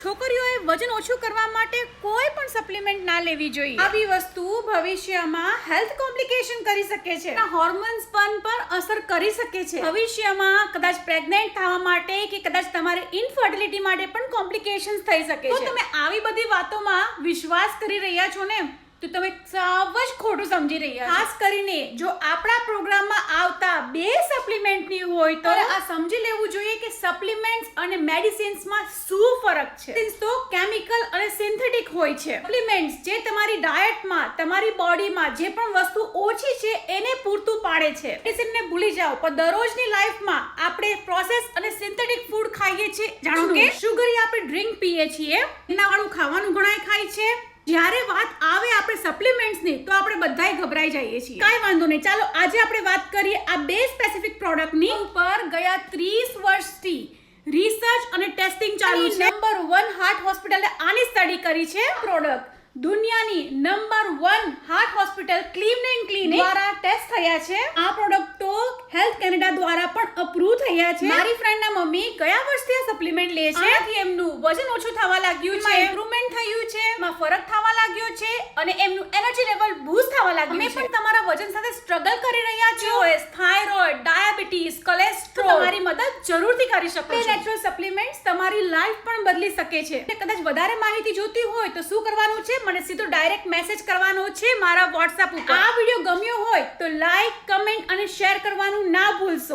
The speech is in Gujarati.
છોકરીઓએ વજન ઓછું કરવા માટે કોઈ પણ સપ્લિમેન્ટ ના લેવી જોઈએ. આવી વસ્તુ ભવિષ્યમાં હેલ્થ કોમ્પ્લિકેશન કરી શકે છે, હોર્મોન્સ પર અસર કરી શકે છે. ભવિષ્યમાં કદાચ પ્રેગ્નેન્ટ થવા માટે કે કદાચ તમારે ઇનફર્ટિલિટી માટે પણ કોમ્પ્લિકેશન્સ થઈ શકે છે. તો તમે આવી બધી વાતોમાં વિશ્વાસ કરી રહ્યા છો ને, તો તમે સાવ જ ખોટું સમજી રહ્યા છો. ખાસ કરીને જો આપણા પ્રોગ્રામમાં આવતા બે સપ્લિમેન્ટની હોય તો આ સમજી લેવું જોઈએ કે સપ્લિમેન્ટ્સ અને મેડિસિન્સમાં શું ફરક છે. તો કેમિકલ અને સિન્થેટિક હોય છે. સપ્લિમેન્ટ્સ જે તમારી ડાયટમાં, તમારી બોડીમાં જે પણ વસ્તુ ઓછી છે એને પૂરતું પાડે છે. મેડિસિનને ભૂલી જાઓ, પણ દરરોજની લાઈફમાં આપણે પ્રોસેસ અને સિન્થેટિક ફૂડ ખાઈએ છીએ. જાણો કે શુગરી આપણે ડ્રિંક પીએ છીએ, એના વાળું ખાવાનું ઘણાય ખાય છે. જ્યારે વાત આવે આપણે સપ્લિમેન્ટ્સની તો આપણે બધાય ગભરાઈ જઈએ છીએ. કાંઈ વાંધો નહીં, ચાલો આજે આપણે વાત કરીએ આ બે સ્પેસિફિક પ્રોડક્ટની. ઉપર ગયા 30 વર્ષથી રિસર્ચ અને ટેસ્ટિંગ ચાલુ છે. નંબર 1 હાર્ટ હોસ્પિટલે આની સ્ટડી કરી છે. પ્રોડક્ટ દુનિયાની નંબર 1 હાર્ટ હોસ્પિટલ ક્લીવલેન્ડ ક્લિનિક દ્વારા ટેસ્ટ થયા છે. આ પ્રોડક્ટો હેલ્થ કેનેડા દ્વારા પણ અપ્રૂવ થયા છે. મારી ફ્રેન્ડના મમ્મી ગયા વર્ષથી આ સપ્લિમેન્ટ લે છે. આથી એમનું વજન ઓછું થવા લાગ્યું છે, ઇમ્પ્રુવમેન્ટ થયું છે, એમાં ફરક થવા લાગ્યો છે અને એમનું એનર્જી લેવલ બૂસ્ટ થવા લાગ્યું છે. અમે પણ તમારા વજન સાથે સ્ટ્રગલ કરી રહ્યા છીએ, થાઇરોઇડ, ડાયાબિટીસ, કોલેસ્ટ્રોલ, તમારી મદદ જરૂરથી કરી શકો છો. નેચરલ સપ્લિમેન્ટ્સ તમારી લાઈફ પણ બદલી શકે છે. કદાચ વધારે માહિતી જોતી હોય તો શું કરવાનું છે, મને સીધો ડાયરેક્ટ મેસેજ કરવાનો છે મારા WhatsApp ઉપર. આ વિડિયો ગમ્યો હોય તો લાઈક, કમેન્ટ અને શેર કરવાનું ના ભૂલશો.